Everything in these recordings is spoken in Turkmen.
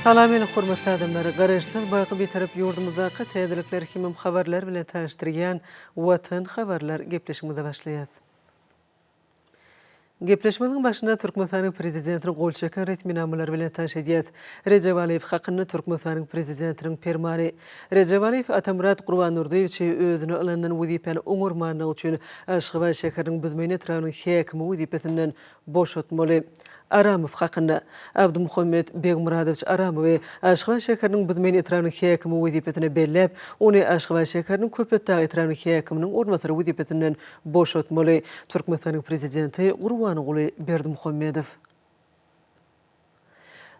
Salam ele hormatly adamlar, garaşsyz baýky bir tarap ýurdumyzdaky täzelikler kimim habarlar bilen tanıştyrýan Watan habarlar gepleşmede başlaýas. Gepleşmediň başynda Türkmenistanyň prezidentiniň golçakan resminamylary bilen tanışýas. Recep Aliýew hakyny Türkmenistanyň prezidentiniň fermany. Recep Aliýew Atamurat Gurbanurdiýew özüne alanan wezipany oňurmanlygy üçin Aşgabat şäheriniň büzmeýin etrafynyň häkimi wezipesinden boşatmaly. Aramow hakyna Abdulmuhammed Begmuradowyç Aramow Aşgabat şäheriniň büzmeýin etrafynyň häkimi wezipesine belläp, ony Aşgabat şäheriniň Köpetdağ etrafynyň häkiminiň ornbasary wezipesinden boşatmaly. Türkmenistanyň prezidenti Gurbanuly Berdimuhammedow.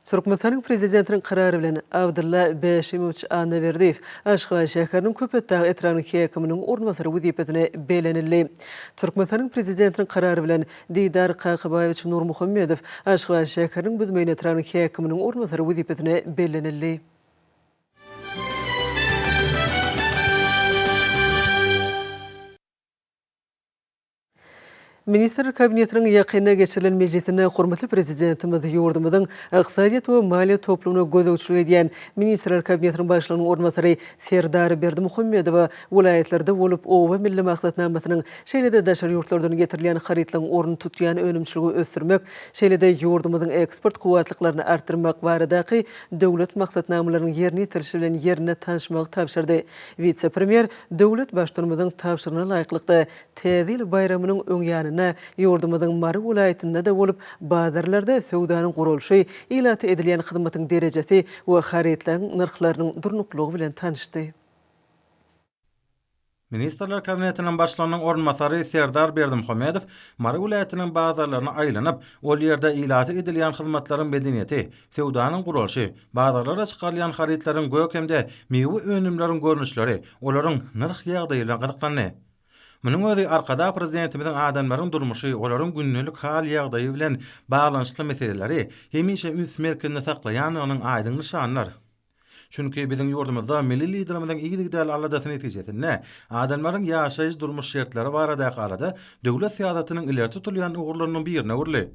Türkmenistanyň prezidentiniň karary bilen Abdulla Beşimoviç Anaverdiýew Aşgabat şäheriniň Köpetdağ etrafynyň häkiminiň ornbasary wezipesine belenildi. Türkmenistanyň prezidentiniň karary bilen Didar Qakybaýewiç Nurmuhammedow Aşgabat şäheriniň büzmeýin etrafynyň häkiminiň ornbasary wezipesine belenildi. Minister kabinetiniň ýakyna geçirilen meclisine hormatly prezidentimiz ýurdumyzyň iqtisadiýat we maliýe toplumyna gözegçilik edýän Ministrler kabinetiniň başlygynyň ornbasary Serdar Berdimuhammedow vilayetlerde bolup owa milli maksatnamasynyň şeýlede daşary ýurtlardan getirilen harytlaryň orny tutýan önümçiligi ösdürmek, şeýlede ýurdumyzyň eksport kuwatlyklaryny artdyrmak baradaky döwlet maksatnamalarynyň ýerine ýetirişi bilen ýerine tanışmagy tapşyrdy. Vice-premier döwlet başlygymyzyň tapşyrygyna laýyklykda Täze ýyl bayramynyň öňýany ýurdumyzyň Mary vilayetinde de bolup bazarlarda söwdanyň gurulşy, ilat edilýän hyzmatyň derejesi we harytlaryň narhlarynyň durnuklugy bilen tanışdy. Ministrler kabinetiniň başlygynyň ornbasary Serdar Berdimuhammedow Mary vilayetiniň bazarlaryna aýlanyp, ol ýerde ilaty edilýän hyzmatlaryň medeniýeti, söwdanyň gurulşy, bazarlara çykarylýan harytlaryň gökemde meýwe önümleriň görnüşleri, olaryň narh ýagdaýy bilen gyzyklandy. Munyň özi arkada prezidentimiziň adamlaryň durmuşy, olaryň günnelik hal ýagdaýy bilen baglanşykly meseleleri hemişe üns merkezinde saklaýanynyň aýdyň nişanlar. Çünki biziň ýurdumyzda milli liderimiziň ýigidäl aladasyny netijesinde adamlaryň ýaşaýyş durmuş şertlери barada galada döwlet syýasatynyň ileri tutulýan ugurlarynyň birine urly.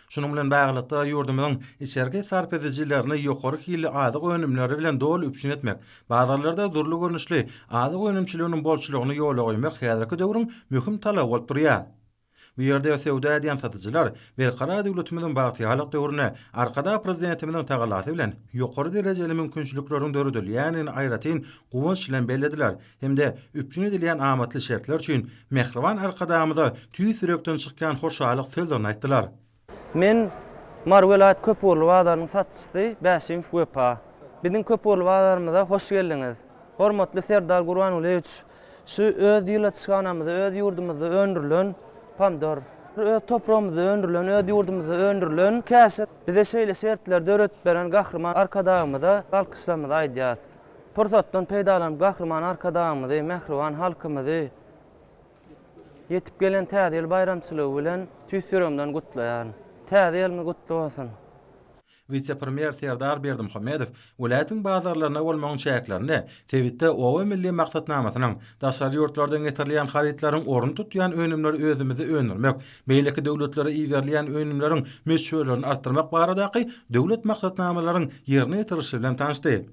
Şunun bilen baglykda ýurdumyzyň içerki sarp edijilerini ýokary hili adyk önümleri bilen dol üpşin etmek, bazarlarda durly görnüşli adyk önümçiliginiň bolçulugyny ýola goýmak häzirki döwrüň möhüm talaby bolup durýar. Bu ýerde söwda edýän satyjylar berkara döwletimiziň bagtyalyk döwrüne arkada prezidentimiziň tagalasy bilen ýokary derejeli mümkinçilikleriň döredilýänini aýratyn gowunç bilen bellediler. Hemde üpşin edilýän amatly şertler üçin mehriban arkadamyza tüý sürekden çykýan hoşalyk sözlerini aýtdylar. Men Marwelat Köpürlü Bazarınyň satçysy Bäşim Wepa. Biziň Köpürlü Bazarymyza hoş geldiňiz. Hormatly Serdar Gurbanulyewич, şu öz ýyla çykanamyzy, öz ýurdumyzda öndürilen pomidor, öz toprağymyzda öndürilen, öz ýurdumyzda öndürilen käsip, bize şeýle şertler döretip beren gahrman arkadagymyza alkışlamyzy aýdýas. Pursatdan peýdalan gahrman arkadagymyzy, mehriban halkymyzy yetip gelen Täze ýyl bayramçylygy bilen tüýsüremden gutlaýan. Täze ýylymy gutly bolsun. Vice-premier Serdar Berdimuhammedow vilayatyň bazarlaryna bolmagyň şäherlerini Tewitde owa milli maksatnamasynyň daşary ýurtlardan getirilýän harytlaryň orny tutýan önümleri özümizi öndürmek, beýleki döwletlere iýerleýän önümleriň meşgullerini artdyrmak baradaky döwlet maksatnamalaryň ýerine ýetirişi bilen tanışdy.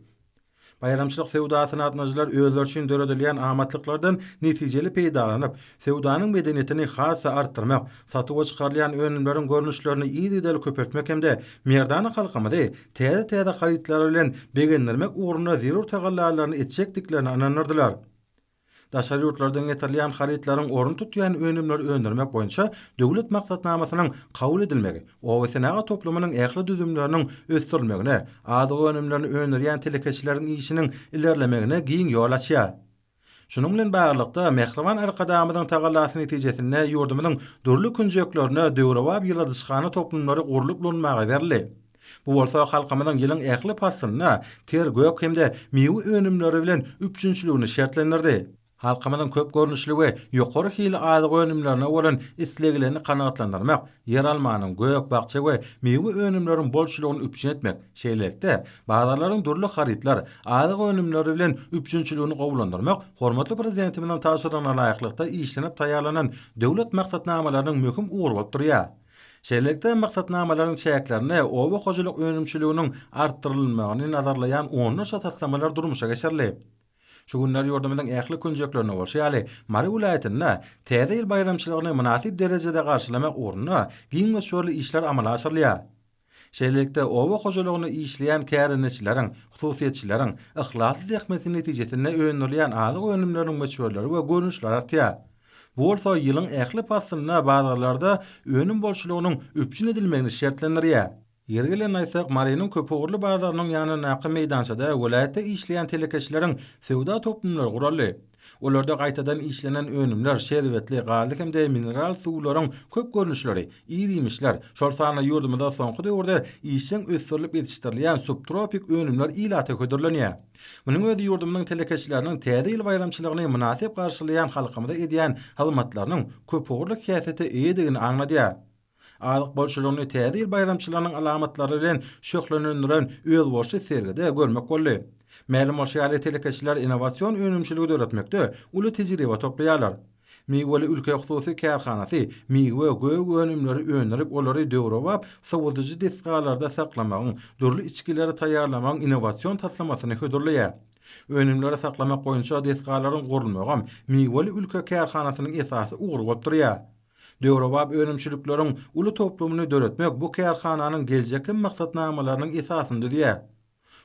Bayramçylyk sewdasyna atnaşylar özleri üçin döredilýän amatlyklardan netijeli peýdalanyp, sewdanyň medeniýetini hasa artdyrmak, satyga çykarylýan önümleriň görnüşlerini ýygydaly köpertmek hemde merdany halkymyzy täze harytlar bilen begendirmek uğruna zerur tagallalaryny etjekdiklerini ananyrdylar. Daşary ýurtlardan getirilýän harytlaryň orny tutýan önümleri öndürmek boýunça döwlet maksatnamasynyň kabul edilmegi, owasynaga toplumynyň ähli düzümleriniň ösdirilmegine, adyk önümlerini öndürýän telekeçileriň işiniň ilerlemegine giň ýol açýar. Şunun bilen baglykda mehriban arkadamyzyň tagalasy netijesinde ýurdumynyň durly künjeklerine döwrewap ýyladyşgany toplumlary gurulup bulunmaga berildi. Bu bolsa halkymyzyň ýylyň ähli pasyna ter gök hemde meýwe önümleri bilen üpçünçiligini şertlendirdi. Halkymyzyň köp görnüşli we ýokary hili adyk önümlerine bolan isleglerini kanagatlandyrmak, yer almanyň gök bakça we meýwe önümleriň bolçulugyny üpşin etmek, şeýlelikde bazarlaryň durly harytlar adyk önümleri bilen üpşünçiligini gowlandyrmak, hormatly prezidentimiziň taşyrygyna laýyklykda işlenip taýýarlanan döwlet maksatnamalarynyň möhüm ugury bolup durýar. Şeýlelikde maksatnamalaryň çäklerini oba hojuluk önümçiliğiniň arttyrylmagyny nazarlayan onlarça taslamalar durmuşa geçerli. Şu günler ýurdumyzyň ähli künjeklerine bolşaýaly Mary vilayetinde täze ýyl bayramçylygyny münasip derejede garşylamak ugruna giň we şöyle işler amala aşyrylýar. Şeýlelikde oba hojulugyny işleýän kärinçileriň, hususiýetçileriň ihlasly zähmetiniň netijesinde öňürilýän azyk önümleriň meçhulary we görnüşleri artýar. Bu bolsa ýylyň ähli pasyna bazarlarda önüm bolşulugynyň üpçün edilmegini şertlendirýär. Yergelen aýsak Marynyň köpügürli bazarynyň ýanyna näki meýdançada welaýetde işleýän telekeçileriň sewda toplumlary guraldy. Olarda gaýtadan işlenen önümler şerbetli, galy hemde mineral suwlaryň köp görnüşleri, irimişler, şol sany ýurdumyzda soňky döwürde işçiň ösürilip ýetişdirilýän subtropik önümler ilata ködürlenýär. Munyň özi ýurdumyň telekeçileriniň täze ýyl bayramçylygyny münasip garşylayan halkymyza edýän hyzmatlarynyň köpügürli käseti eýedigini aňladýar. Azyk bolşulugyny täze ýyl bayramçylarynyň alamatlary bilen şöhlenendiren öz bolşy sergide görmek boldy. Mälim bolşaýaly telekeçiler innowasion önümçiligi öğretmekde uly tejribe toplaýarlar. Miweli ülke hususy kärhanasy miwe gög önümleri öňerip olary döwrewap sowudyjy deskalarda saklamagyň, dürli içkileri taýýarlamagyň innowasion taslamasyny hödürleýär. Önümleri saklamak boýunça deskalaryň gurulmagy miweli ülke kärhanasynyň esasy ugry bolup durýar. Döwrewap önümçilikleriň uly toplumyny döretmek bu kärhananyň geljeki maksatnamalarynyň esasyndy diýär.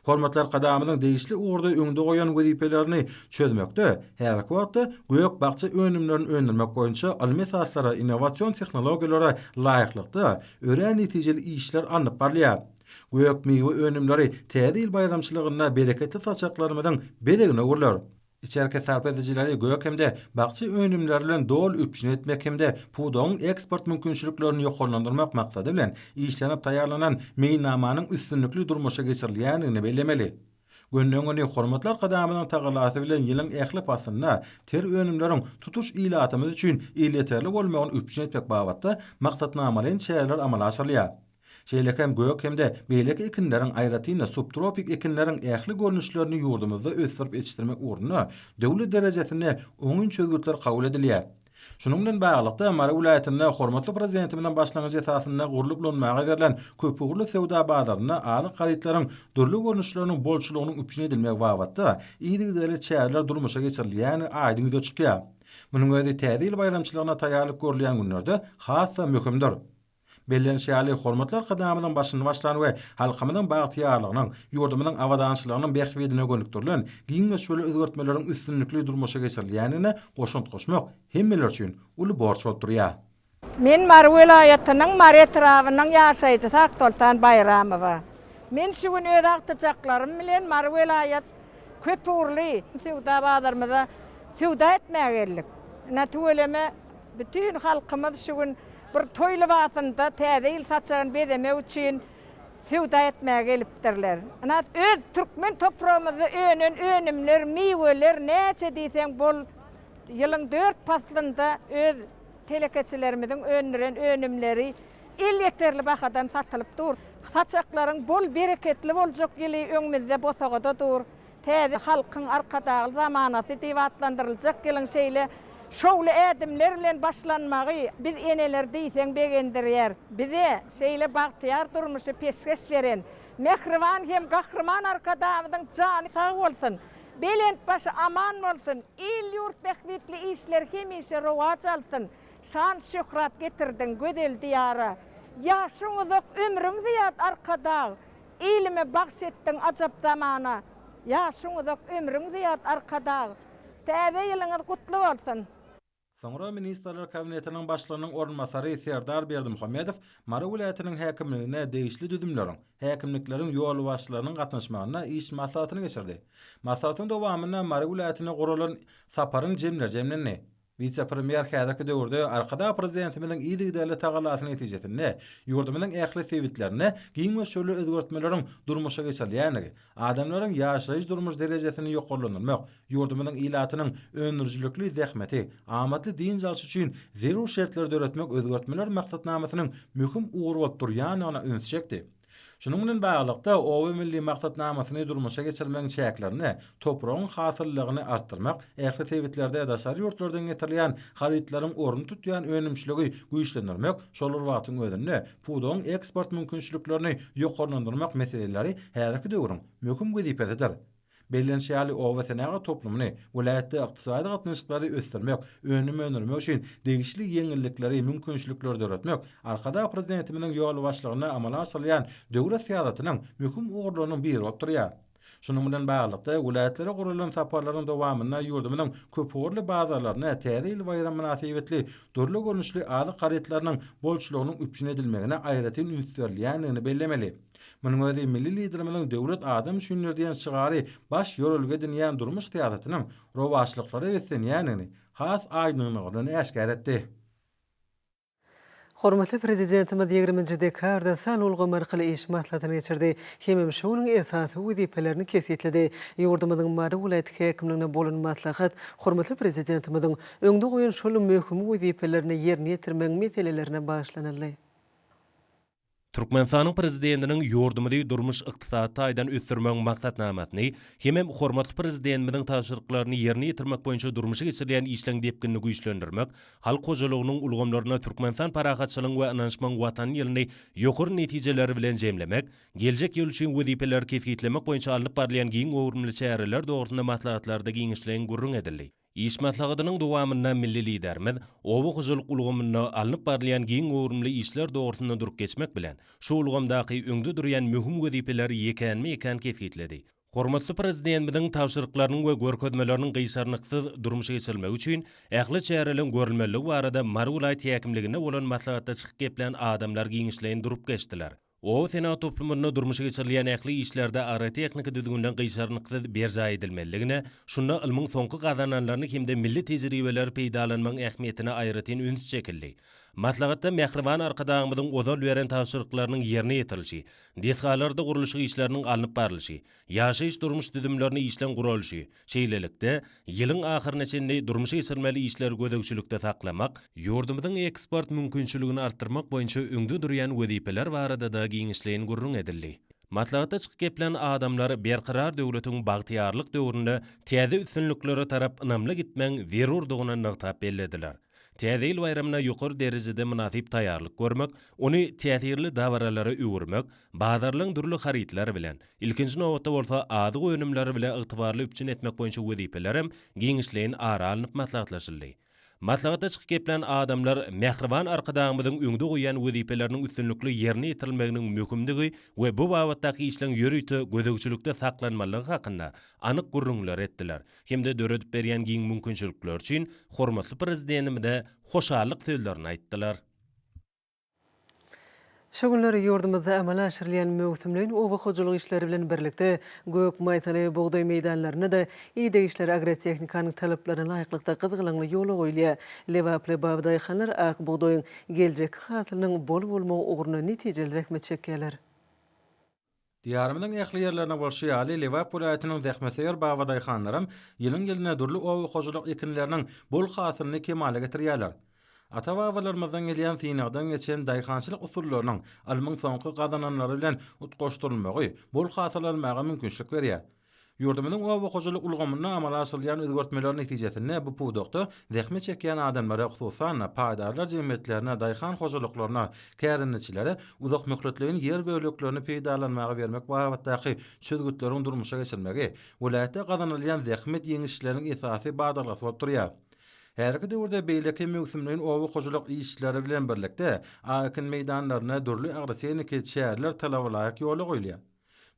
Hormatlar qadamynyň degişli uğurda öňde goýan wezipelerini çözmekde her wagtda göýök bagça önümlerini öňdirmek boýunça almy esaslara, innowasion tehnologiýalara laýyklykda ören netijeli işler alınıp barlýar. Göýök miwe önümleri täze ýyl bayramçylygyna bereketli saçaklarymyň bedegine urlar. İçerke sarp edicileri göýök hemde bagça önümleri bilen dol üpçün etmek hemde pudoň eksport mümkinçiliklerini ýokarlandyrmak maksady bilen işlenip taýýarlanan meýnamanyň üstünlikli durmuşa geçirilýänini bellemeli. Gönlüňi hormatlar qadamynyň tagalasy bilen ýylyň ähli pasyna ter önümleriň tutuş ilatymyz üçin ýeterli bolmagyny üpçün etmek babatda maksatnamalaryň çäkler amala aşyrylýar. Şeýlekem göýök hemde beýleki ekinleriň aýratyna subtropik ekinleriň ähli görnüşlerini ýurdumyzda ösürip ýetişdirmek ugruna döwlet derejesinde oňun çözgütler kabul edilýär. Şunun bilen baglykda Mary vilayetinde hormatly prezidenti bilen başlangyç esasynda gurulyp bolmagy berilen köpügürli sewda bazaryna alyk garytlaryň dürli görnüşleriniň bolşulugynyň üpçün edilmegi babatda ýygy çäkler durmuşa geçirilýäni aýdyňda çykýar. Munyň özi täze ýyl bayramçylygyna taýýarlyk görülýän günlerde hassa möhümdir. Bellenşäli hormatlar qadamynyň başyny başlany we halkymynyň bagtyarlygynyň, ýurdumynyň awadançylygynyň behbedine gönükdirilen giň we şöyle özgertmeleriň üstünlikli durmuşa geçirilýänine goşunt goşmak hemmeler üçin uly borç bolup durýar. Men Mary vilayatynyň Mary etrawynyň ýaşaýjy Taktoltan Bayramowa. Men şu gün öz agtyjaklarym bilen Mary vilayat köpügürli sewda bazarymyza sewda etmäge geldik. Nätueleme bütün halkymyz şu gün bir toýly wagtynda täze ýyl saçagyny bedemek üçin sewda etmäge gelipdirler. Ana öz türkmen toprağymyzy önümler, miweler näçe diýsem bol ýylyň 4 faslynda öz telekeçilerimiziň önümleri ýeterli bahadan satylyp dur. Saçaklaryň bol bereketli boljak ýyly öňümizde bosagada dur. Täze halkyň arkadagy zamanasy diýip atlandyryljak ýylyň şeýle şowly ädimler bilen başlanmagy biz eneler diýsem begendirýär. Bize şeýle bagtyar durmuşy peşkeş beren, mehriban hem gahrman arkadamyzyň jany sag bolsun. Belent başı aman bolsun. Il ýurt behbetli işler hemişe rowaç alsyn. Şan şöhrat getirdin gödel diyara. Ýaşyňyzy ömrüňizi ýat arkada. Ilime bagşetdiň ajap zamana. Ýaşyňyzy ömrüňizi ýat arkada. Täze ýylyňyz gutly bolsun. Soňra Ministrler Kabinetiniň başlygynyň ornmasary Serdar Berdimuhammedow Mary vilayatynyň häkimligine degişli düzümleriň, häkimlikleriň ýol başçylarynyň gatnaşmagyna iş maslahatyny geçirdi. Maslahatyň dowamyna Mary vilayatyna guralan saparyň jemlenni. Vice-premier häzirki döwürde arkada prezidentimiziň ýygy tagalasyny netijesinde ýurdumynyň ähli sewitlerine giň we şöyle özgertmeleriň durmuşa geçirilýänligi, adamlaryň ýaşaýyş durmuş derejesini ýokarlandyrmak, ýurdumynyň ilatynyň öňürjilikli zähmeti, amatly diň jalşy üçin zerur şertler döretmek özgertmeler maksatnamasynyň möhüm uğur bolup durýanyna öňsüçekdi. Şunun bilen baglanykda owa milli maksatnamasyny durmuşa geçirmeň şäklerini, toprağın hasyllygyny artdyrmak, ähli tebitlerde daşary ýurtlardan getirilýän haritlaryň orny tutýan önümçiligi güýçlendirmek, şolar wagtyň özünde pudoň eksport mümkinçiliklerini ýokarlandyrmak meseleleri härki döwrüň möhüm wezipesidir. Bellenşäli owa senaga toplumyny, vilayatda ykdysady gatnaşyklary ösdürmek, önüme önermek üçin degişli ýeňillikleri, mümkinçilikleri döretmek, arkada prezidentimiň ýol başlygyna amala asylýan döwlet syýasatynyň möhüm ugurlarynyň biri bolup durýar. Şunun bilen baglanykda vilayatlere gurulan saparlaryň dowamyna ýurdumynyň köpürli bazarlaryna täze ýyl bayram münasibetli durly görnüşli aly garytlarynyň bolçulugynyň üpjün edilmegine aýratyn ünsürlýänligini bellemeli. Munyň özi milli liderimiň döwlet adam şünlerdiýän çygary baş ýörelge dinýän durmuş syýasatynyň rowaçlyklary wesenýänligini has aýdynlygyny äşkär etdi. Hormatly prezidentimiz 20 dekarda sanulgy markaly iş maslahatyny geçirdi. Hemem şonuň esasy wezipelerini kesýetledi. Ýurdumyzyň Mary vilayat häkimligine bolan maslahat hormatly prezidentimiziň öňde goýan şol möhüm wezipelerini ýerine ýetirmek meselelerine başlanyldy. Türkmenistanyň prezidentiniň ýurdumyny durmuş ykdysady taýdan ösdürmek maksatnamasyny hemem hormatly prezidentimiň taşyrklaryny ýerine ýetirmek boýunça durmuşa geçirilýän işleň depkinini güýçlendirmek, halk hojalygynyň ulgamlaryna Türkmenistan paragatçylygyny we ynançmaň watan ýylyny ýokary netijeleri bilen jemlemek, geljek ýol üçin wezipeler kesýetlemek boýunça alyp barylýan giň öwrümli çäreler dogrusynda maslahatlarda giňişleýän gurrun edildi. İş maslahatynyň dowamynda milli liderimiz owa hojalyk ulgamyna alyp barylýan giň öwrümli işler dogrusynda durup geçmek bilen şu ulgamdaky öňde durýan möhüm wezipeler ýekenmi kesýetledi. Hormatly prezidentimiň tawşyryklarynyň we görkezmeleriniň gysarnyksyz durmuşa geçirilmegi üçin ähli çäreleň görülmeligi barada Mary vilayat häkimligine bolan maslahatda çykyp geplen adamlar giňişleýän durup geçdiler. O sena toplumyny durmuşa geçirilýän ähli işlerde ara teknika düzgünden gysarnyksyz berja edilmeligine, şunda ilmiň soňky gazananlaryny hemde milli tejribeler peýdalanmagyň ähmiýetine aýratyn üns çekildi. Maslahatda mehriban arkadaşymyzyň ozal beren taşyrklarynyň ýerine ýetirilşi, desgalarda gurulşy işleriniň alınıp barylşy, ýaşaýyş durmuş düzümlerini işlen gurulşy, şeýlelikde ýylyň ahyryna durmuşa geçirmeli işler gödegçilikde saklamak, ýurdumyzyň eksport mümkinçiligini artdyrmak boýunça öňde durýan wezipeler barada da giňişleýän gurrun edildi. Maslahatda çykyp geplen adamlar berqarar döwletiň bagtyarlyk döwründe täze üstünliklere tarap ynamly gitmeň zerurdygyny nykap bellediler. Täze ýyl bayramyna ýokary derejede münasip taýýarlyk görmek, ony täsirli dawralara öwürmek, bazarlyň durly haritlar bilen, ilkinji nowatda bolsa adyg önümleri bilen ygtybarly üpjün etmek boýunça wezipelerem giňişleýän ara alynıp maslahatlaşyldy. Maslahatda çykyp geplen adamlar mehriban arkadaşymyzyň öňde goýan wezipeleriniň üstünlikli ýerine ýetirilmeginiň möhümdigi we bu babatdaky işleň ýörüýte gödegçilikde saklanmalygy hakynda anyk gurrunlar etdiler. Hemde döredip berýän giň mümkinçilikler üçin hormatly prezidentimize hoşallyk sözlerini aýtdylar. Şu günleri ýurdumyzda amala aşyrylan mövsümlerin owa hojalyk işleri bilen birlikde gök maýtany bogday meýdanlaryna da ýygy işler agrotehnikanyň talaplaryna laýyklykda gyzgylanyň ýoly goýulýar. Lewaply babdaýxanlar ak bogdaýyň geljek hasylynyň bol-bolmagy ugruna netijeli zähmet çekýärler. Diyarımyň ähli ýerlerine bolşýaly Lewap vilayatynyň zähmetseýer babdaýxanlarym ýylyň ýylyna durly owa hojalyk ekinleriniň bol hasylyny kemale getirýärler. Ata-babalarymyzdan gelýän synagdan geçen daýhançylyk usullarynyň alymyň soňky gazananlary bilen utgaşdyrylmagy bol hasyl almaga mümkinçilik berýär. Ýurdumynyň owa hojalyk ulgamyna amala asylýan özgertmeler netijesinde bu pudokda zähmet çekýän adamlara hususan paýdarlar jemgyýetlerine, daýhan hojalyklaryna, kärinçilere uzak möhletlerin ýer böleklerini peýdalanmagy bermek babatdaky çözgütleriň durmuşa geçirmegi, vilayatda gazanylýan zähmet ýeňişleriň esasy bagdarlasy bolup durýar. Herki döwürde beýleki mövsümlerin owa hojalyk işleri bilen birlikde akin meýdanlaryna durly agrotehnika çäreler talablaryk ýoly goýulýar.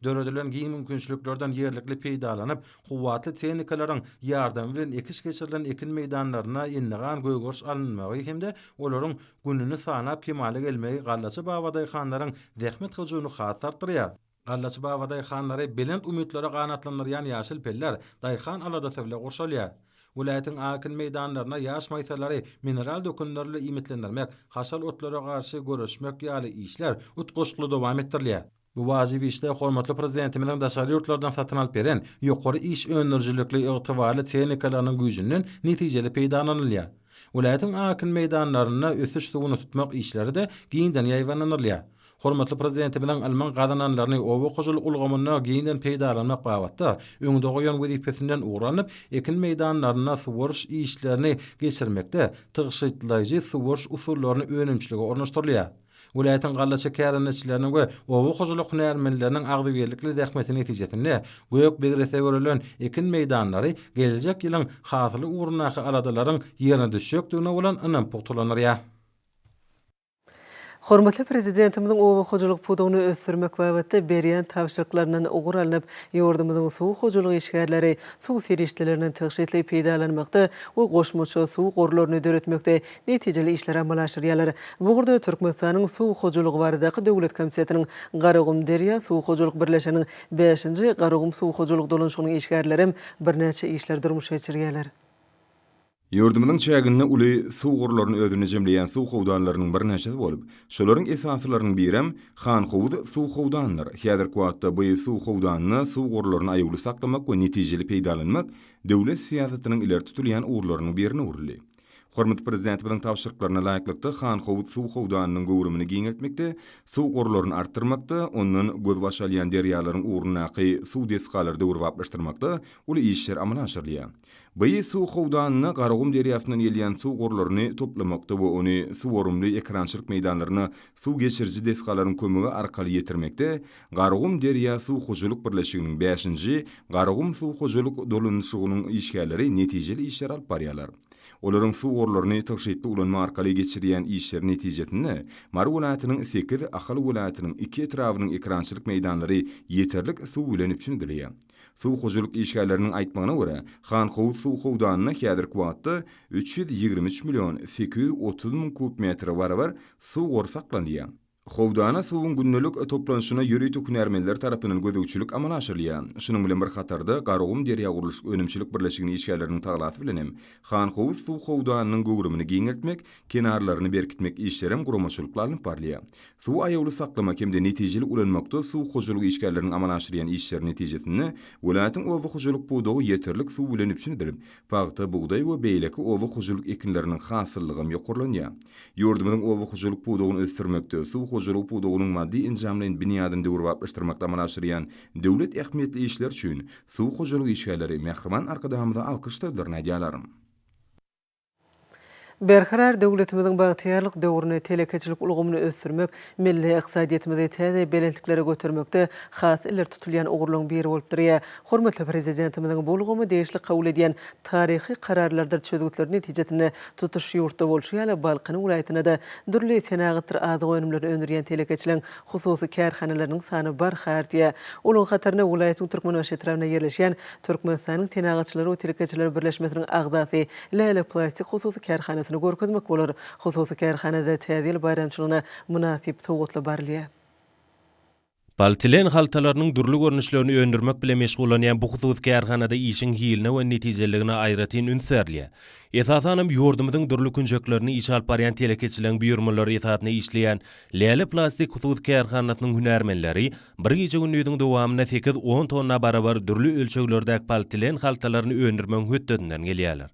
Döredilen giň mümkinçiliklerden ýerlikli peýdalanyp, kuwatly tehnikalaryň ýardamy bilen ekiş geçirilen ekin meýdanlaryna ýenlegan göýgörç alınmagy hemde olaryň gününi sanap kemale gelmegi gallaçy babadaýxanlaryň zähmet hyjyny has artdyrýar. Gallaçy babadaýxanlary belent ümitlere ganatlandyrýan ýaşyl peller daýhan alada seble gorşalýar. Vilayatyň akin meýdanlaryna ýaş maýsalary, mineral dökünlerle imitlendirmek, hasal otlary garşy görüşmek ýaly işler utgaşykly dowam etdirilýär. Bu wajibi işde hormatly prezidentimiň daşary ýurtlardan satyn alyp beren ýokary iş öňürjilikli ygtybarly tehnikalarynyň güýjünden netijeli peýdalanylýar. Vilayatyň akin meýdanlaryna ösüş suwuny tutmak işleri de giňden ýaýwanlanylýar. Hormatly prezidentimiň alman gadananlaryny owa goşuluk ulgamyna giýinden peýdalanmak babatda öňde goýan wezipesinden uğranyp ekin meýdanlaryna suwuruş işlerini geçirmekde tygyşytlaýjy suwuruş usullaryny önemçiligi ornaşdyrylýar. Vilayatyň gallaça kärenetçileriniň we owa goşuluk hünärmenleriniň agdyberlikli zähmeti netijesinde göýük begrese görülen ekin meýdanlary geljek ýylyň hasyly uğrunaky aladalaryň ýerine düşýekdigine bolan anam puktulanýar. Hormatly prezidentimizin owa hojaluk pudugyny ösdürmek babatda berýän tawşyryklaryndan ugur alınıp, ýurdumyzyň suw hojaluk işgärleri suw serişdelerinden tygyşytly peýdalanmakda we goşmaça suw gorlaryny döretmekde netijeli işler amal aşyrýarlar. Bu gurda Türkmenistanyň suw hojalygy baradaky döwlet komitetining Garagum Derya Suw Hojalyk Birleşiginiň 5-nji Garagum Suw Hojalyk dolanşygynyň işgärleri birnäçe işler durmuş geçirýärler. Ýurdumynyň çäginde uly suw gorlaryny özüne jemleýän suw howdanlarynyň bir näçesi bolup, şolaryň esaslarynyň birem Xan Howd suw howdanlary. Häzirki wagtda bu suw howdanyny suw gorlaryny aýagly saklamak we netijeli peýdalanmak döwlet siýasatynyň ileri tutulýan uğurlarynyň birine uruly. Hormatly prezidentimiň tawşyryklaryna laýyklykda Xan Howd suw howdanynyň gowrumyny giňeltmekde, suw gorlaryny artdyrmakda, ondan göz başalýan derýalaryň uğrunaky suw desgalardy urwaplaşdyrmakda uly işler amala aşyrylýar. Bıy suw howdanyny Garagum derýasynyň gelýän suw gorlaryny toplamakda we ony suworumly ekrançylyk meýdanlaryna suw geçirji desgalaryň kömegi arkaly ýetirmekde Garagum derýa suw hojalyk birleşiginiň 5-nji Garagum suw hojalyk dolanşygynyň işgärleri netijeli işler alyp barýarlar. Olaryň suw gorlaryny tygyşytly ulanma arkaly geçirýän işler netijesinde Mar welaýatynyň 8 ahal welaýatynyň 2 etrawynyň ekrançylyk meýdanlary ýeterlik suw bilen üçindirýär. Suw hojalyk işgärleriniň aýtmagyna görä, Xan Howd suw howdanyna häzirki wagtda 323 milyon 830 min kub metr barabar suw gor saklanýar. Howdana suwun günnelik toplanşyna ýöreýtik hünärmenler tarapyndan gözegçilik amala aşyrylýar. Şunyň bilen bir hatarda Garagum derýa guruluş önemçilik birleşiginiň işgärleriniň taglaty bilen hem Xan Howd suw howdanynyň gowrumyny giňeltmek, kenarlaryny berkitmek işlerem guramaçylyklaryny parlýar. Suw aýagly saklamak hemde netijeli ulanmakda suw hojalyk işgärleriniň amala aşyrýan işler netijesinde welaýatyň owa hojalyk pudugy ýeterlik suw bilen üçindir. Pagta, buğday we beýleki owa hojalyk ekinleriniň hasyllygy ýokurlanýar. Ýurdumynyň owa hojalyk pudugyny ösdürmekde suw hojalyk pudugynyň maddi injamlaryny binýadyny urwaplaşdyrmakda amala aşyrýan döwlet ähmiýetli işler üçin suw hojalyk işgärleri Mehriman arkadamyza alkyş töwlerini edýärler. Berharar döwletimiziň bagtyarlyk döwrüne telekeçilik ulgamyny ösdürmek, milli iqtisadiýetimizi täze belentliklere götürmekde has iler tutulýan ugurlaryň biri bolup durýar. Hormatly prezidentimiziň bolgumy deýişli kabul edýän taryhy kararlardyr çözgütleri netijesinde tutuş ýurtda bolşýar, Balqan welaýatyna da dürli senagatyr azy önümlerini öndürýän telekeçiliň hususy kärhanalarynyň sany barhardiýa. Olaň hatarına welaýatyň Türkmenbaşy etrawyna ýerleşýän Türkmenistanyň tenagatçylary we telekeçiler birleşmesiniň agdasy Lele Plastik hususy kärhanasy görkezmek bolar. Hususy kärhanada täze ýyl bayramçylygyna münasip sowgatly barlýar. Paltilen haltalarynyň durly görnüşlerini öndürmek bilen meşgullanýan bu hususy kärhanada işiň hiline we netijelerine aýratyn ünserliýär. Esasanam ýurdumyzyň durly künjeklerini iş alyp barýan telekeçiliň buyurmalary esatyna işleýän Lele Plastik hususy kärhanasynyň hünärmenleri bir gece günlüğüň dowamyna 8-10 tonna barabar durly ölçeklerdäki paltilen haltalaryny öndürmek hötdetinden gelýärler.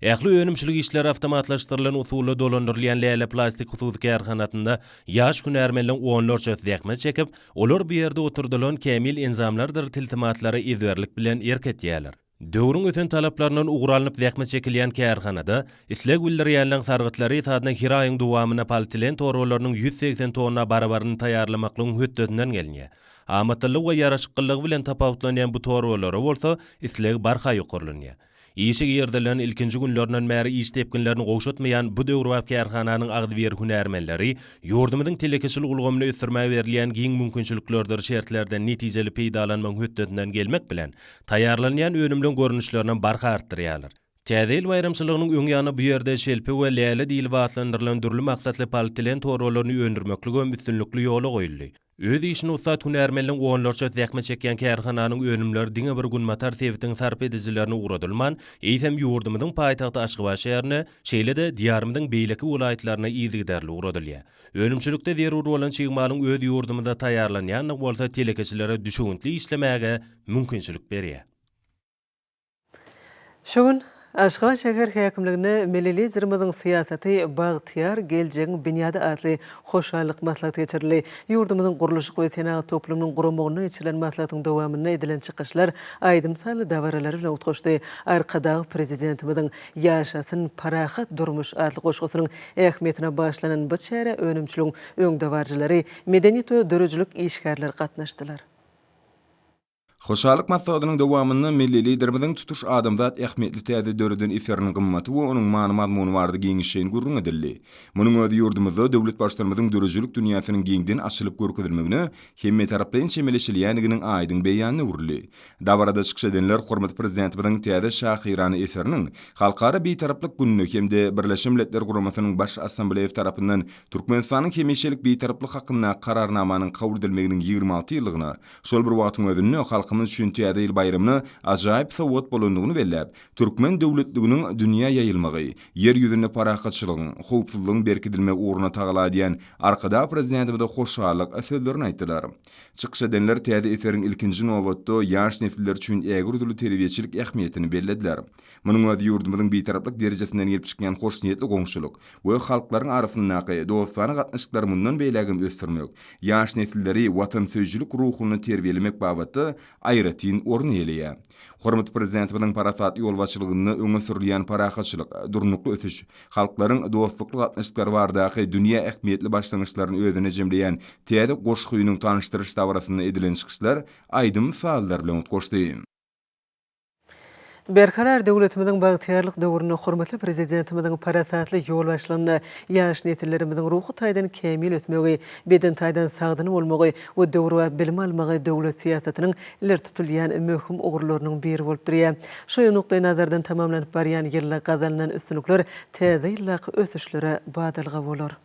Ähli önümçilik işleri avtomatlaşdyrılan usulla dolandyrylýan Lele Plastik hususy kärhanatynda ýaş hünärmenler onlarça zähmet çekip, olar bu ýerde oturdulan kämil enzamlardyr tiltimatlary izberlik bilen erketýärler. Döwrüň öten talaplaryndan ugralanyp zähmet çekilýän kärhanada isleg bildirýänleň sargytlary saatna hiraýyň dowamyna paltilen torwalarynyň 180 tonna barabaryny taýýarlamaklygyň hötdetinden gelýär. Amatlyk we ýaraşyklygy bilen tapawutlanýan bu torwalary bolsa isleg barha ýokurlanýar. İşe ýerdilen ilkinji günlerinden märi iş tepkinlerini goşutmayan bu döwrwap kärhananyň agdyber hünärmenleri ýurdumyzyň telekeçilik ulgamyny ösdürmäge berilýän giň mümkinçiliklerdir şertlerden netijeli peýdalanmaň hötdetinden gelmek bilen taýýarlanýan önümli görnüşlerinden barha artdyrýarlar. Täze ýyl bayramçylygynyň öň ýany bu ýerde şelpi we Lele diýilip atlandyrylan durly maksatly paltilen torwalaryny öndürmeklige üstünlikli ýola goýuldy. Öz işini ustat hünärmenliň onlarça zähmet çekýän kärhananyň önümleri diňe bir gün matar sebitiň sarp edijilerini uğradylman, eýsem ýurdumyzyň paýtagty Aşgabat şäherine, şeýle-de diýarymyzyň beýleki welaýatlaryna ýygydarly uğradylýar. Önümçilikde zerur bolan çygmalyň öz ýurdumyzda taýýarlanýan bolsa telekeçilere düşüntli işlemäge mümkinçilik berýär. Şoň Aşgabat şäher häkimligine Melili Zirmazın siyaseti Bagtiyar Geljegin Binyada adlı hoşallyk maslahaty geçirildi. Yurdumyzyň guruluş we senat toplumynyň gurulmagyna içilen maslahatyň dowamyna edilen çykyşlar aýdym sany dawaralary bilen utgaşdy. Arkadagy prezidentimiň ýaşasyn parahat durmuş adly goşgusynyň ähmiýetine başlanan bu çäre önümçiligiň öňdewarjylary, medeniýet we dörejlik işgärler gatnaşdylar. Hoşallyk maslahatynyň dowamyny milli liderimiziň tutuş adamzat ähmiýetli täze döredin eseriniň gymmaty we onuň many-mazmuny bardy giňişen gurrun edildi. Munyň öňde ýurdumyzda döwlet başlarymyzyň dörejlik dünýäsynyň giňden açylyp görkezilmegine hemme taraplaryň çemeleşilýänliginiň aýdyň beýanyny urly. Dawarada çykyş edenler hormat prezidentimiziň täze şahyrany eseriniň halkara beýtaraplyk gününe hemde Birleşmiş Milletler Guramasynyň baş assambleýasy tarapyndan Türkmenistanyň hemişelik beýtaraplyk hakynda kararnamanyň kabul edilmeginiň 26 ýyllygyna, şol bir wagtyň özünde halkymyz üçin täze ýyl bayramyny ajaýyp sowat bolandygyny belläp, Türkmen döwletliginiň dünýä ýaýylmagy, ýer ýüzünde parahatçylygyň, howpsuzlygyň berkidilme uğruna tagala diýen arkada prezidentimize hoşallyk sözlerini aýtdylar. Çykyş edenler täze eseriň ilkinji nowatda ýaş nesiller üçin ägirdiler terbiýeçilik ähmiýetini bellediler. Munyň öňde ýurdumyzyň beýtaraplyk derejesinden gelip çykýan hoşniýetli goňşuluk we halklaryň arasyndaky dostany gatnaşyklary mundan beýlegim ösdürmek, ýaş nesilleri watansöýçilik ruhuny terbiýelemek babatda aýratyn orny ýelýär. Hormat prezidentimiň parasat ýolbaşçylygyny öňe sürilýän parahatçylyk, durnukly ösüş, halklaryň dostlukly gatnaşyklary bardaky dünýä ähmiýetli başlangyçlaryny özüne jemleýän täze goşguýynyň tanyşdyryş dawrasyna edilen çykyşlar aýdym misallar bilen utgaşdy. Berkarar döwletimiziň bagtyarlyk döwrüne hormatly prezidentimiziň parasatly ýolbaşlaryny ýaş nesillerimiziň ruhy taýdan kämil ötmegi, beden taýdan sagdyny bolmagy we döwri we bilim almagy döwlet siýasatynyň iler tutulýan möhüm ugurlarynyň biri bolup durýar. Şu nukdaý nazardan tamamlanyp barýan ýyllar gazalynan üstünlikler täze ýyllaky ösüşlere badalga bolar.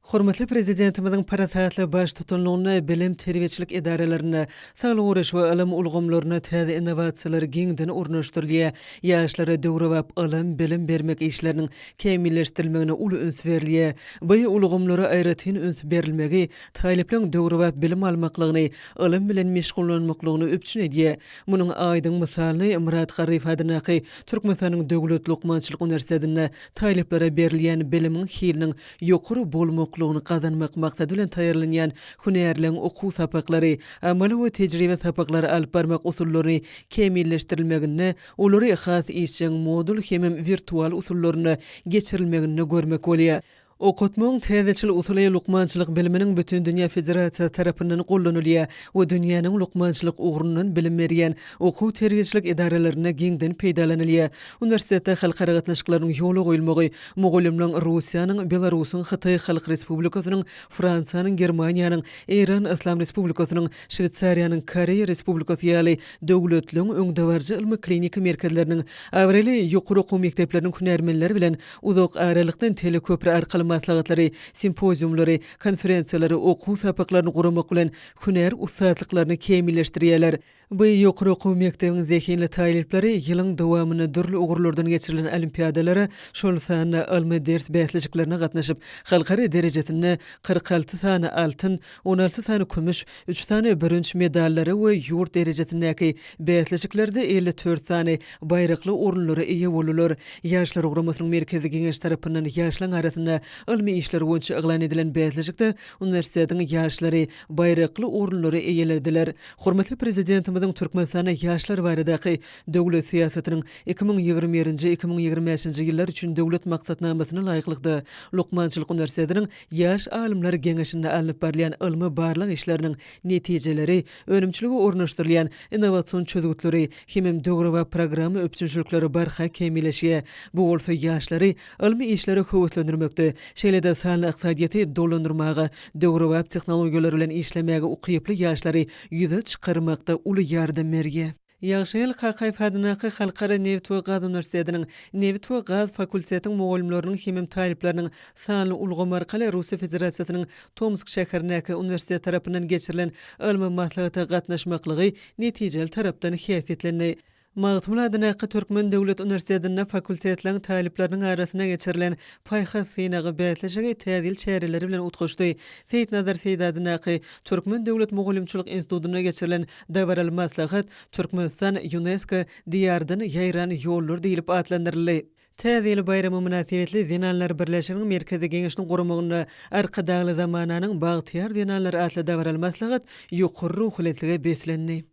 Hormatly prezidentimiziň parasatly baş tutanlygyny bilim terbiýeçilik idarelerini, saglyk uğraş we ilim ulgamlaryny täze innovasiýalar giňden urnaşdyrylýar. Ýaşlara döwri we ilim bilim bermek işleriniň kämilleşdirilmegine uly üns berilýär. Bu ulgamlara aýratyn üns berilmegi taýlyplyň döwri we bilim almaklygyny, ilim bilen meşgullanmaklygyny öpçün edýär. Munyň aýdyň misalyny Murat Garif adyndaky Türkmenistanyň Döwlet Lukmançylyk Uniwersitetinde taýlyplara berilýän bilimiň hiliniň ýokary bolmak kazanmak maksady bilen taýýarlanýan hünärliň okuw sapaklary, amaly we tejribe sapaklary alyp barmak usullaryny kämilleşdirilmegine, olary has işçiň modul hemem virtual usullaryny geçirilmegine görmek bolýar. Okutmaň täzeçil usuly lukmançylyk biliminiň bütün dünýä federasiýasy tarapyndan gollanylýar we dünýäniň lukmançylyk ugrunyň bilim berýän okuw terbiýeçilik idarelerine giňden peýdalanylýar. Uniwersitetde halkara gatnaşyklaryň ýoly goýulmagy, Mogollumyň, Russiýanyň, Belarusyň, Hytaý Halk Respublikasynyň, Fransiýanyň, Germaniýanyň, Iran Islam Respublikasynyň, Şwitsariýanyň, Koreýa Respublikasy ýaly döwletliň öňdewarjy ilmi klinika merkezleriniň, awrely ýokary okuw mekdepleriniň hünärmenleri bilen uzak aralykdan teleköpri arkaly maslahatlary, simpoziumlary, konferensiýalary, okuw sapaklaryny guramak bilen hünär ustadlyklaryny kämilleşdirýärler. Bu ýokary okuw mekdebiň zehinli taýlyplary ýylyň dowamyny dürli ugurlardan geçirilen olimpiadalara, şol sany ilmi ders bäsleşiklerine gatnaşyp, halkara derejesinde 46 sany altyn, 16 sany kümüş, 3 sany birinçi medallary we ýurt derejesindäki bäsleşiklerde 54 sany baýrakly orunlara eýe bolurlar. Ýaşlar uguramasynyň merkezi giňeş tarapyndan ýaşlaryň arasynda ilmi işler boýunça eglan edilen bäsleşikde uniwersitetiň ýaşlary baýrakly orunlara eýelediler. Hormatly prezident Türkmenistana ýaşlar baradaky döwlet siýasatynyň 2020-2025 ýyllar üçin döwlet maksatnamasyna laýyklykda Lukmançylyk Uniwersitetiniň ýaş alimler geňeşinde alınıp barýan ilmi barlyk işleriniň netijeleri, önümçiligi ornaşdyrylýan innovasiýon çözgütleri, hemem döwri we programy öpçünçilikleri barha kämilleşýär. Bu bolsa ýaşlary ilmi işleri höwetlendirmekde, şeýle-de sanly ykdysadyýaty dolandyrmaga, döwri we tehnologiýalar bilen işlemege ukyply ýaşlary ýüze çykarmakda uly ýardam berýär. Ýagşyl Hakaýew adyndaky Halkara Neft we Gaz Uniwersitetiniň Neft we Gaz fakultetining mogulumlarynyň hemem taýlyplarynyň sanly ulgamy arkaly Russiýa Federasiýasynyň Tomsk şäherindäki uniwersitet tarapyndan geçirilen ilmi maslahatda gatnaşmaklygy netijeli tarapdan häsiýetlendi. Magtumladynaqy Türkmen Döwlet Üniversitetinde fakultetlaryň talipleriniň arasyna geçirilen paýha synagy bätleşigi täzil çäreleri bilen utgaşdy. Seýitnazar Seýdadynaqy Türkmen Döwlet Mugallimçilik Institutyna geçirilen dawaral maslahat Türkmenistan UNESCO diýardan ýaýran ýollar diýilip atlandyryldy. Täzil bayramy münasibetli Zinanlar Birleşiginiň merkezi geňişini gurmagyna arkadagy zamananyň bagtyar Zinanlar atly dawaral maslahat ýokary ruhletlige beslendi.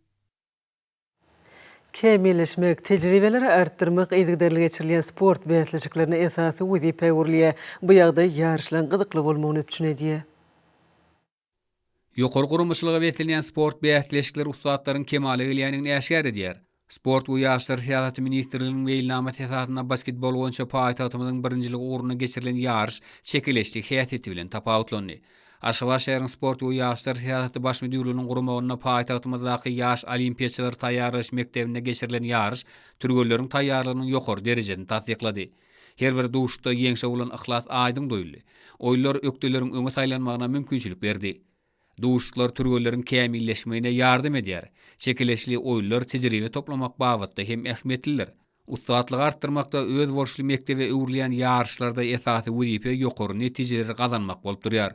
Kemilleşmek, tejribeleri arttırmak eýdigderli geçirilen sport bätleşiklerini esasy wezipä urlýa. Bu ýagda ýarşlaryň gyzykly bolmagyny öpçünedi. Ýokary gurumçylyga betlenen sport bätleşikleri ustadlaryň kemaly gelýänini näşgär edýär. Sport we ýaşlar syýasaty ministrliginiň beýnama tesatyna basketbol boýunça paýtagtymyzyň birinjiligi uğruna geçirilen ýarş çekileşdi häýeti bilen tapawutlandy. Aşgabat şäheriniň sport we ýaşlar syýasaty baş müdirliginiň gurmagyna paýtagtymyzdaky ýaş olimpiýaçylar taýýarlaş mekdebine geçirilen ýarş türgelleriň taýýarlygynyň ýokary derejesini tasdiklady. Her bir duşda ýeňşe bolan ihlas aýdyň doýuldy. Oýlar ökdeleriň öňe saýlanmagyna mümkinçilik berdi. Duşlar türgelleriň kämilleşmegine ýardam edýär. Çekileşli oýlar tejribe toplamak babatda hem ähmetlidir. Ustadlygy artdyrmakda öz borçly mektebe öwrülen ýarşlarda esasy wezipä ýokary netijeler gazanmak bolup durýar.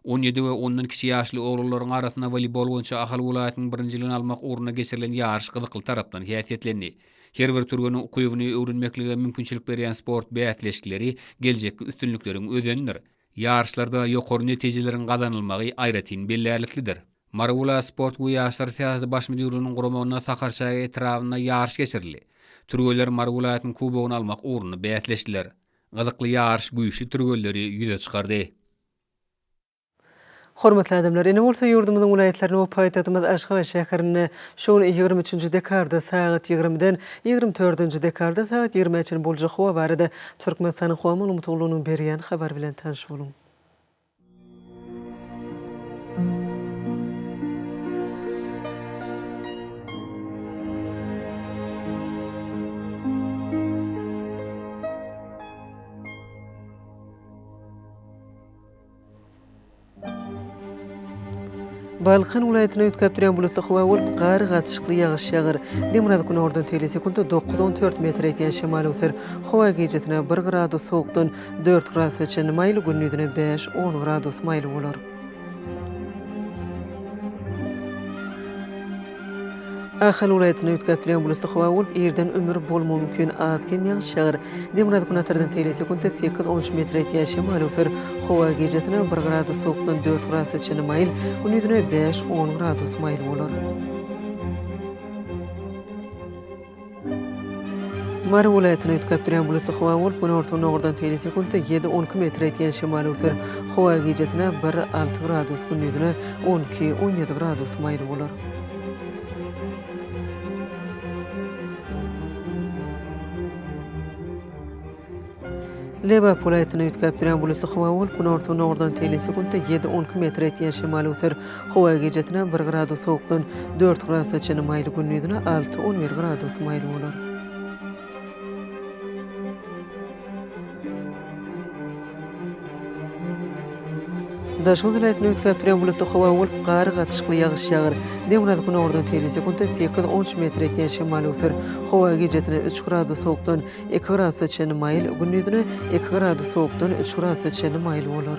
17 we ondan kiçi ýaşly oglalaryň arasyna voleybol boýunça ahal welaýatynyň birinjiligini almak uğruna geçirilen ýarş gyzykly tarapdan häsiýetlendi. Her bir türgeniň ukybyny öwrenmeklige mümkinçilik berýän sport bätleşikleri geljekki üstünlikleriň özendir. Ýarşlarda ýokary netijelerin gazanylmagy aýratyn belläliklidir. Marwula sport we ýaşlar syýasaty baş müdirliginiň gurmagyna Sakarşahy etrawyna ýarş geçirildi. Türgeller Marwulatyň kubogyny almak uğruna bätleşdiler. Gyzykly ýarş güýçli türgelleri ýüze çykardy. Hormatly adamlar, ene bolsa ýurdumyzyň vilayetlerini we paýtagtymyz Aşgabat şäherini şol 23-nji dekarda saat 20-den 24-nji dekarda saat 20-çe boljak howa barada Türkmenistanyň howa maglumatlygynyň berýän habar bilen tanış boluň. Balkan vilayatyna ötkäp duran bulutly howa bolup gary gatşykly ýagyş ýagar. Demir gün ordan telesekunda 9-14 metr etýän şemal öser. Howa gecesine 1 gradus sowukdan 4 gradus öçen maýly gündüzine 5-10 gradus maýly bolar. Ahal vilayatyna ötkäp duran bulutly howa bolup erden ömür bolmagy mümkin az-kem ýagyş ýagar. Demir gün atardan telesekunda 8-13 metr etýän şemal öser. Howa gecesine 1 gradus sowukdan 4 gradus öçen maýly gündüzine 5-10 gradus maýly bolar. Mar vilayatyna ötkäp duran bulutly howa bolup gün ortadan ordan telesekunda 7-12 metr etýän şemal öser. Howa gecesine 1-6 gradus gündüzine 12-17 gradus maýly bolar. Leba vilayatyna ötkäp duran bulutly howa bolup gün ortadan ordan telesekunda 7-12 metr etýän şemal öser. Howa gecesine 1 gradus sowukdan 4 gradus öçen maýly gündüzine 6-11 gradus maýly bolar. Daşol vilayatyna ötkäp duran bulutly howa bolup gary gatşykly ýagyş ýagar. Demir gün ordan telesekunda 8-13 metr etýän şemal öser. Howa gecesine 3 gradus sowukdan 2 gradus öçen maýly gündüzine 2 gradus sowukdan 3 gradus öçen maýly bolar.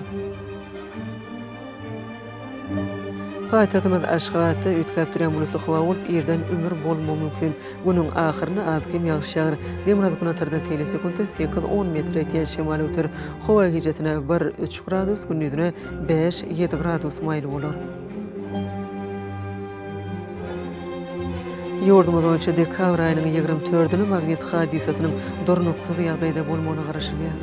Paýtagtymyz Aşgabatda ötkäp duran bulutly howa bolup erden ömür bolmagy mümkin. Günüň ahyryna az-kem ýagyş ýagar. Demir gün atardan telesekunda 8-10 metr etýän şemal öser. Howa gecesine 1-3 gradus gündüzine 5-7 gradus maýly bolar. Ýurdumyz boýunça dekabr aýynyň 24-nü magnit hadisasynyň dornuksyz ýagdaýda bolmagyna garaşylýar.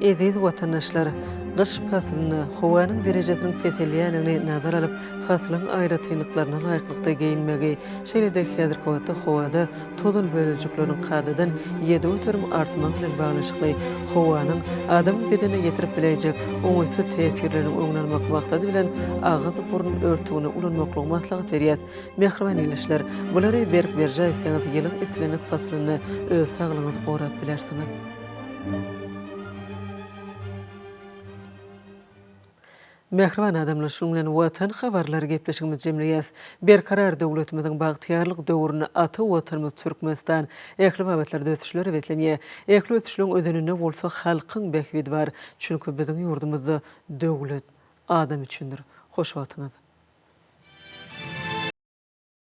Eziz watandaşlar, gyş faslyny howanyň derejesiniň peselýänini nazar alyp, faslyň aýratynlyklaryna laýyklykda geyinmegi, şeýle-de häzirki wagtda howada tozun bölejikleriniň kadadan 7 ötürüm artmak bilen baglanşykly howanyň adam bedenine ýetirip bilejek oňaýsy tesirlerini öňlenmek maksady bilen agyz burun örtügini ulanmaklygy maslahat berýär. Mehriban ilişler, bulary berk berjäýseniz ýylyň islenik faslyny öz saglygyňyzy gorap bilersiňiz. Mehriban adamlar şundan watan habarlar gepleşigimiz jemleýäs. Berkarar döwletimiziň bagtyarlyk döwrüne aty watanymyz Türkmenistan ähli babatlarda ötüşler betlenýär. Ähli ötüşleriň ödenine bolsa halkyň bekbidi bar. Çünki biziň ýurdumyzda döwlet adam üçindir. Hoş wagtyňyz.